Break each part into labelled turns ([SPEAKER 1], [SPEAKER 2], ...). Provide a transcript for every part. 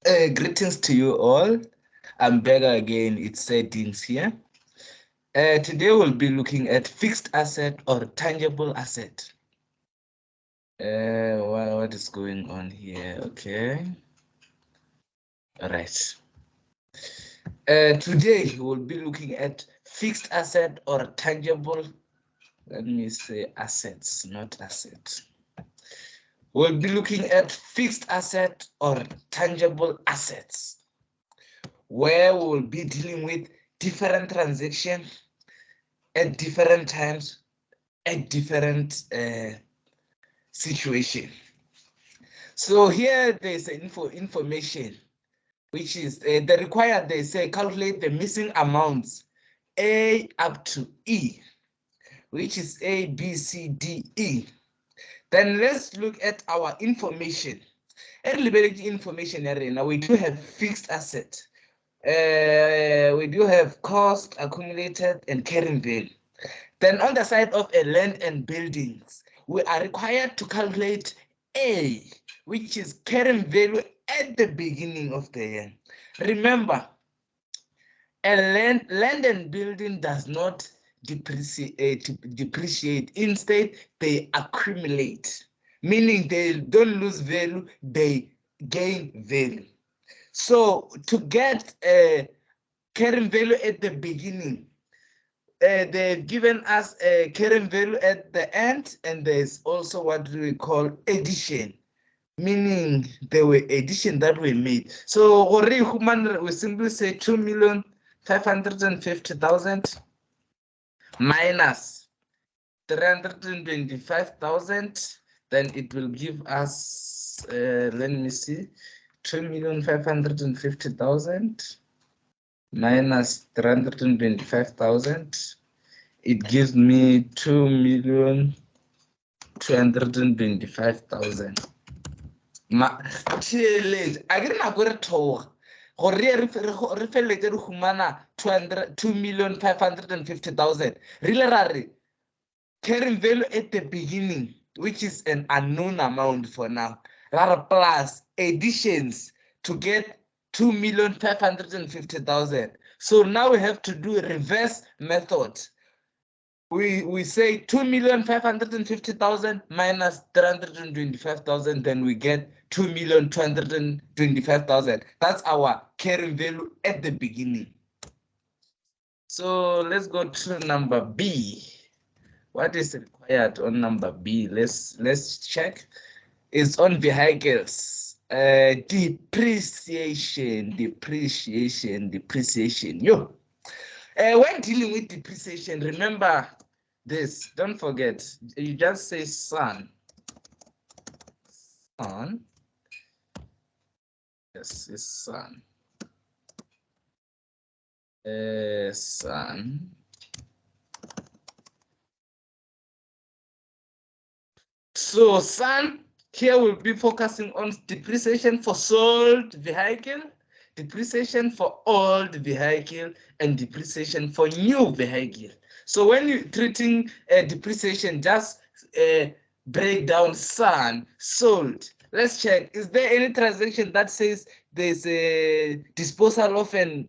[SPEAKER 1] Greetings to you all. I'm back again. It's Deans here. Today we'll be looking at fixed asset or tangible asset. What is going on here? Okay. All right. Today we'll be looking at fixed asset or tangible. Let me say assets, not assets. We'll be looking at fixed asset or tangible assets, where we'll be dealing with different transactions at different times, at different situation. So here there's information, which is the required, they say calculate the missing amounts A up to E, which is A, B, C, D, E. Then let's look at our information. Eligibility information area. We do have fixed asset. We do have cost, accumulated, and carrying value. Then on the side of a land and buildings, we are required to calculate A, which is carrying value at the beginning of the year. Remember, a land and building does not depreciate. Instead, they accumulate, meaning they don't lose value, they gain value. So to get a carrying value at the beginning, they've given us a carrying value at the end, and there's also what we call addition, meaning there were addition that we made. So we simply say 2,550,000 minus 325,000, then it will give us, let me see, 2,550,000 minus 325,000, it gives me 2,225,000. I didn't go to talk. Re feletse re humana 2,550,000. Really, carrying value at the beginning, which is an unknown amount for now, plus additions to get 2,550,000. So now we have to do a reverse method. We say 2,550,000 minus 325,000, then we get 2,225,000. That's our carrying value at the beginning. So let's go to number B. What is required on number B? Let's check. It's on vehicles. Depreciation. Yo. When dealing with depreciation, remember this. Don't forget. You just say son. Yes, it's son. Son. So son here will be focusing on depreciation for sold vehicle, depreciation for old vehicle, and depreciation for new vehicle. So when you're treating depreciation, just break down son, sold. Let's check. Is there any transaction that says there's a disposal of a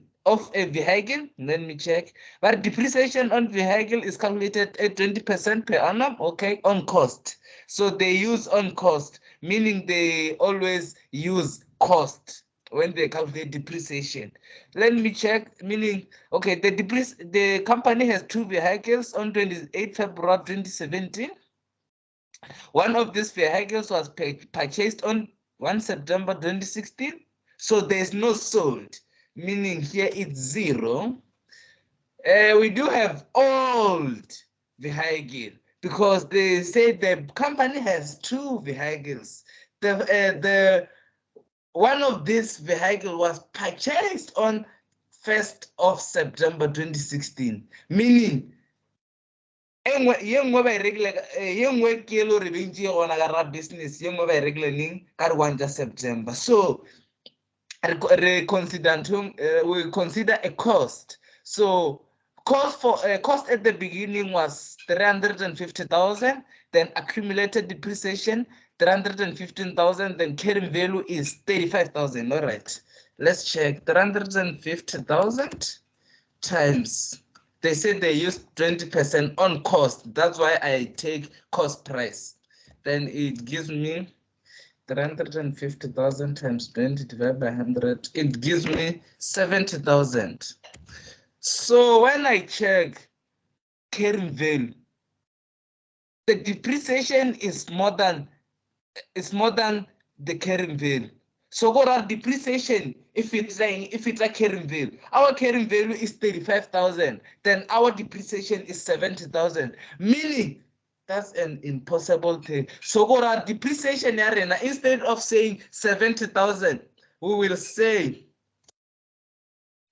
[SPEAKER 1] vehicle? Let me check. But depreciation on vehicle is calculated at 20% per annum, okay, on cost. So they use on cost, meaning they always use cost when they calculate depreciation. Let me check, meaning, okay, the company has two vehicles on 28 February 2017. One of these vehicles was purchased on 1 September 2016. So there's no sold, meaning here it's zero. We do have old vehicle because they say the company has two vehicles. The one of these vehicle was purchased on 1st of September 2016, meaning business September. So we consider a cost. So cost at the beginning was 350,000, then accumulated depreciation 315,000, then carrying value is 35,000. All right, let's check. 350,000 times, they said they use 20% on cost. That's why I take cost price. Then it gives me 350,000 times 20 divided by 100. It gives me 70,000. So when I check carrying value, the depreciation is more than the carrying value. So what are depreciation if it's a carrying value? Our carrying value is 35,000. Then our depreciation is 70,000. Meaning that's an impossible thing. So what are depreciation arena? Instead of saying 70,000, we will say,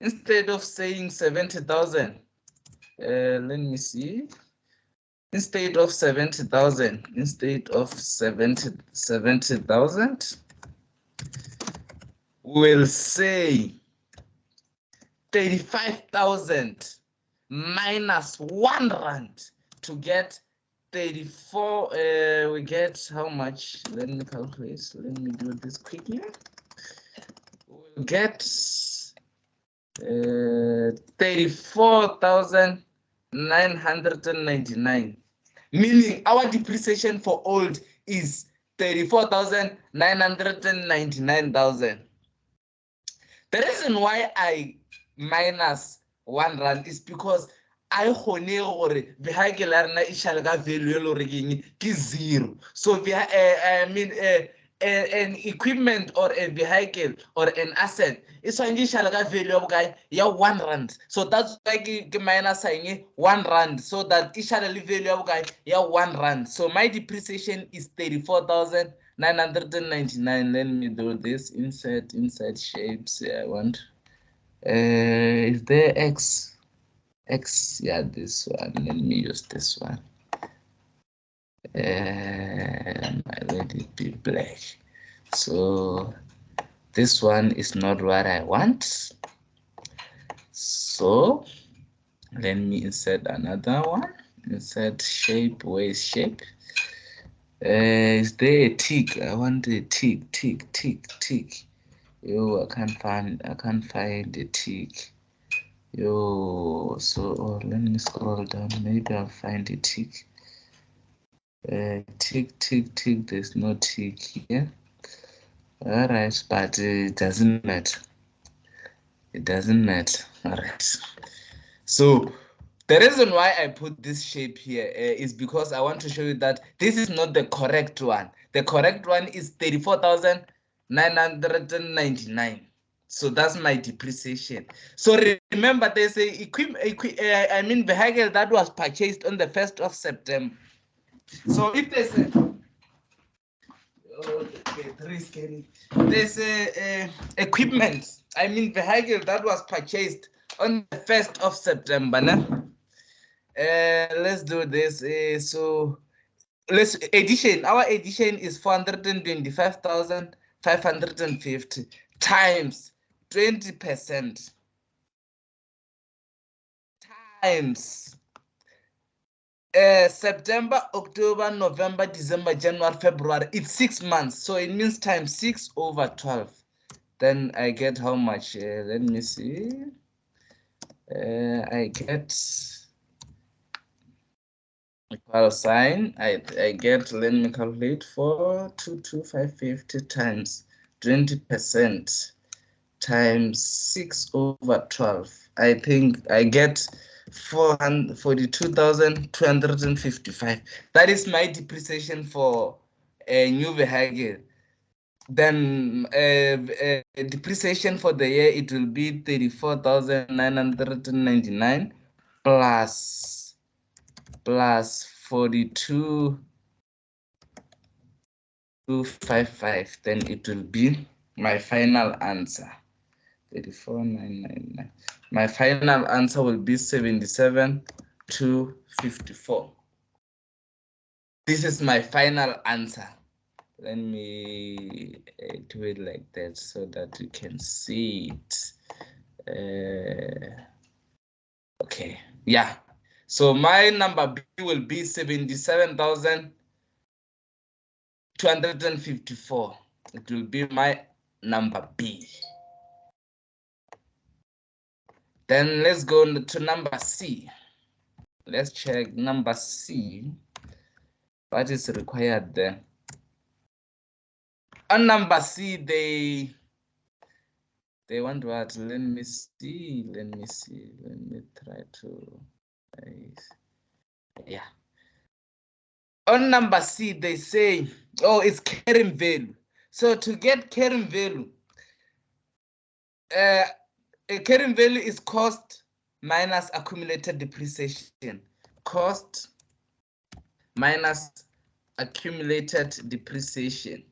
[SPEAKER 1] instead of saying 70,000, let me see. Instead of 70,000, instead of 70,000, we'll say 35,000 minus 1 rand to get 34. We get how much? Let me calculate. Let me do this quickly. We'll get 34,999. Meaning our depreciation for old is 34,999,000. The reason why I minus 1 rand is because I kgone gore vehicle ya rena e shale ka value e le gore ke zero. So I mean an equipment or a vehicle or an asset e tshwanetse e shale ka value ya bokae ya 1 rand. So that's why ke minus 1 rand so that e shale le value ya bokae ya 1 rand. So my depreciation is 34,999. Let me do this. Insert shapes. I want. Is there X? Yeah, this one. Let me use this one. Let it be black. So this one is not what I want. So let me insert another one. Insert shape. Where is shape? Is there a tick? I want a tick. Yo, I can't find the tick. Yo, so let me scroll down. Maybe I'll find a tick. Tick. There's no tick here. All right, but it doesn't matter. All right. So the reason why I put this shape here is because I want to show you that this is not the correct one. The correct one is 34,999. So that's my depreciation. So remember, there's a vehicle that was purchased on the 1st of September. So if there's a equipment, vehicle that was purchased on the 1st of September. Let's do this. So let's addition. Our addition is 425,550 times 20% times September, October, November, December, January, February. It's 6 months, so it means times 6 over 12. Then I get how much? Let me see. I get equal sign. I get. Let me calculate. 422,550 times 20% times 6 over 12. I think I get 442,255. That is my depreciation for a new vehicle. Then depreciation for the year, it will be 34,999 plus 42,255. Then it will be my final answer. 34,999. My final answer will be 77,254. This is my final answer. Let me do it like that so that you can see it. Okay, yeah. So my number B will be 77,254. 254. It will be my number B. Then let's go to number C. Let's check number C. What is required there? On number C, they want what? Let me see. Let me try to. Yeah. On number C, they say, oh, it's carrying value. So to get carrying value, a carrying value is cost minus accumulated depreciation. Cost minus accumulated depreciation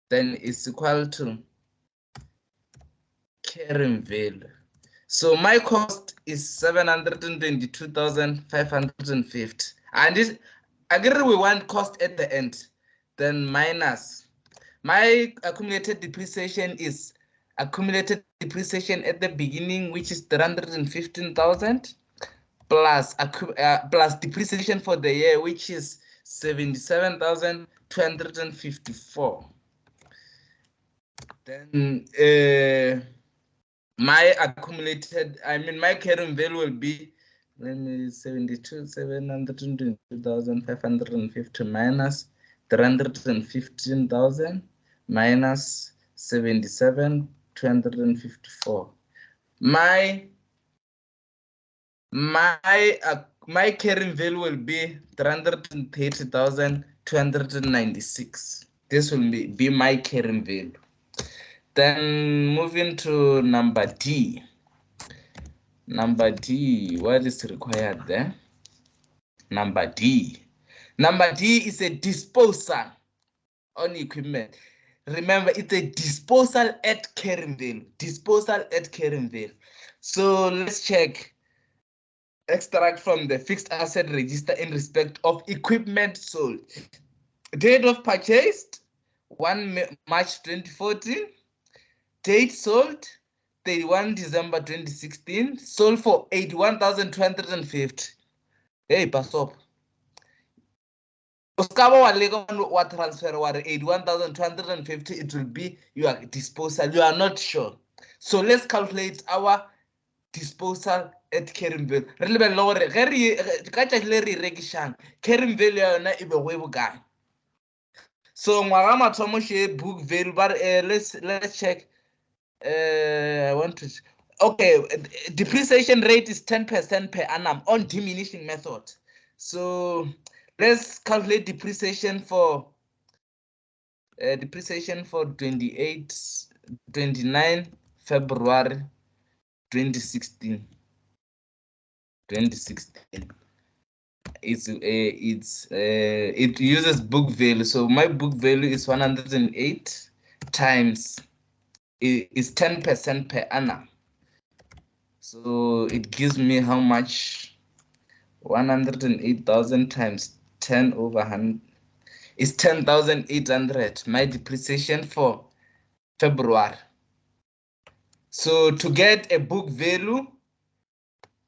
[SPEAKER 1] then is equal to carrying value. So my cost is 722,550. And this, again, we want cost at the end. Then minus my accumulated depreciation is accumulated depreciation at the beginning, which is 315,000 plus plus depreciation for the year, which is 77,254. Then my accumulated, my carrying value will be 722,550 minus 315,000 minus 77,254. My carrying value will be 330,296. This will be my carrying value. Then moving to number D. Number D, what is required there? Number D. Number D is a disposal on equipment. Remember, it's a disposal at carrying value. Disposal at carrying value. So let's check. Extract from the fixed asset register in respect of equipment sold. Date of purchased, 1 March 2014. Date sold, 31 December 2016. Sold for 81,250. Hey, Pasop. What transfer 81,250, it will be your disposal. You are not sure. So let's calculate our disposal at carrying value. Carrying value guy. So book value, but let's check. I want to. Okay, depreciation rate is 10% per annum on diminishing method. So let's calculate depreciation for 29 February 2016. It uses book value. So my book value is 108 times is 10% per annum. So it gives me how much? 108,000 times 10 over 100 is 10,800. My depreciation for February. So to get a book value,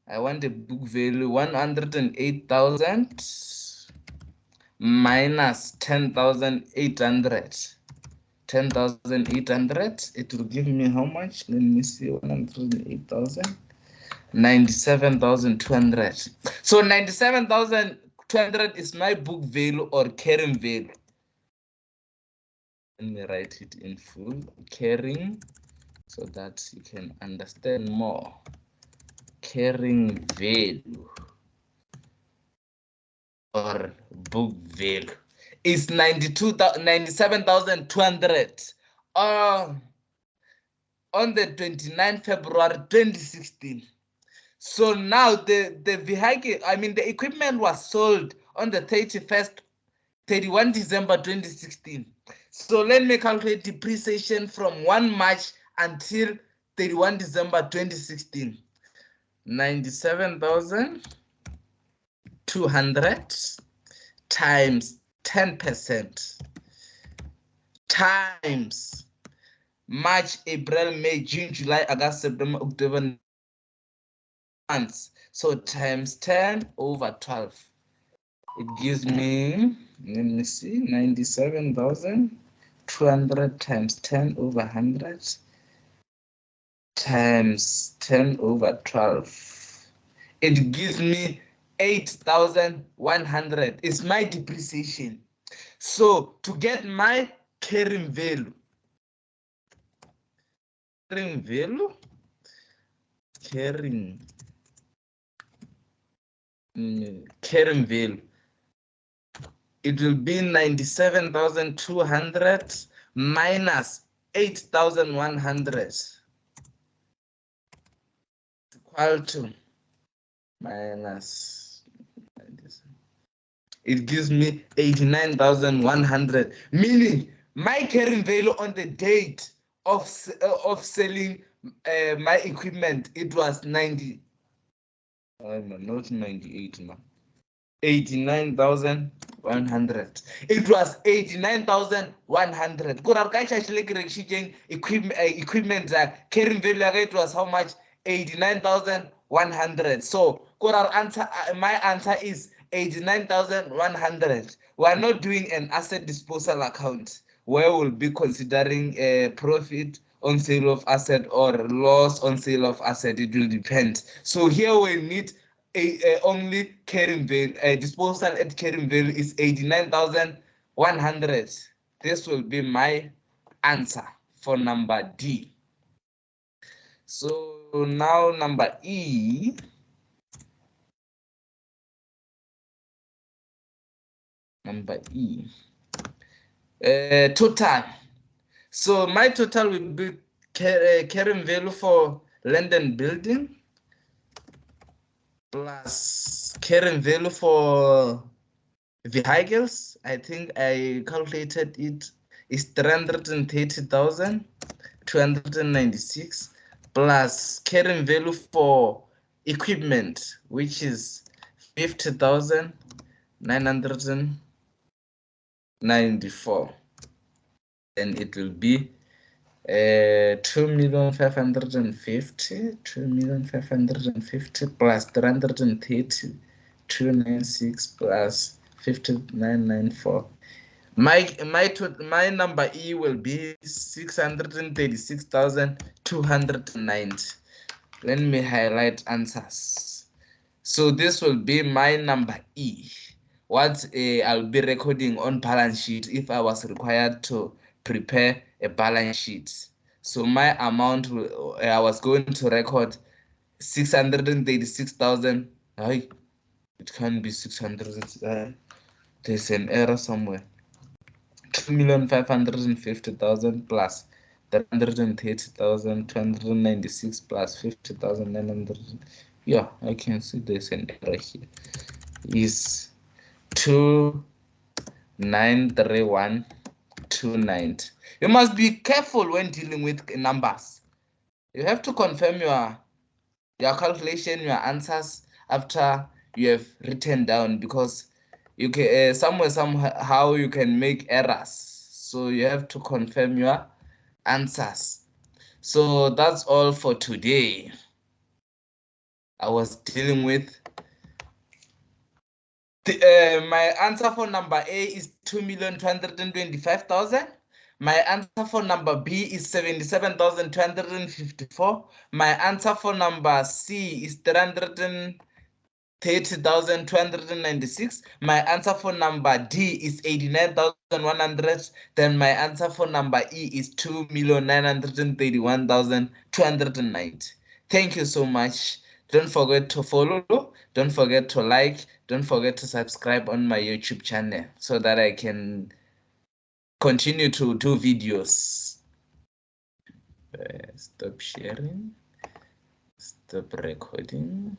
[SPEAKER 1] I want a book value 108,000 minus 10,800. 10,800. It will give me how much? Let me see. 108,000. 97,200. So 97,200 is my book value or carrying value. Let me write it in full. Carrying, so that you can understand more. Carrying value or book value is 97,200 on the 29th February 2016. So now the vehicle, the equipment was sold on the 31 December 2016. So let me calculate depreciation from 1 March until 31 December 2016. 97,200 times 10% times March, April, May, June, July, August, September, October months. So times 10 over 12. It gives me, let me see, 97,200 times 10 over 100 times 10 over 12. It gives me 8,100. It's my depreciation. So to get my carrying value, carrying value, carrying value, it will be 97,200 minus 8,100 equal to minus, it gives me 89,100, meaning my carrying value on the date of selling my equipment, it was 90, not 98, no. 89,100. It was 89,100. Equipment carrying value it was how much? 89,100. So answer, my answer is 89,100. We are not doing an asset disposal account where we'll be considering a profit on sale of asset or loss on sale of asset. It will depend. So here we need only carrying value, disposal at carrying value is 89,100. This will be my answer for number D. So now number E. Number E. Total. So my total will be carrying value for land and building plus carrying value for vehicles. I think I calculated it is 330,296 plus carrying value for equipment, which is 50,994. Then it will be 2,550 plus 330,296 plus 5994. My number E will be 636,290. Let me highlight answers. So this will be my number E. What I'll be recording on balance sheet if I was required to prepare a balance sheet. So my amount I was going to record 636,000. It can't be 600. There's an error somewhere. 2,550,000 plus 330,296 plus 50,900. Yeah, I can see there's an error here. Is 2,931,290. You must be careful when dealing with numbers. You have to confirm your calculation, your answers after you have written down, because you can somehow you can make errors. So you have to confirm your answers. So that's all for today. I was dealing with my answer for number A is 2,225,000. My answer for number B is 77,254. My answer for number C is 330,296. My answer for number D is 89,100. Then my answer for number E is 2,931,290. Thank you so much. Don't forget to follow, don't forget to like, don't forget to subscribe on my YouTube channel so that I can continue to do videos. Stop sharing, stop recording.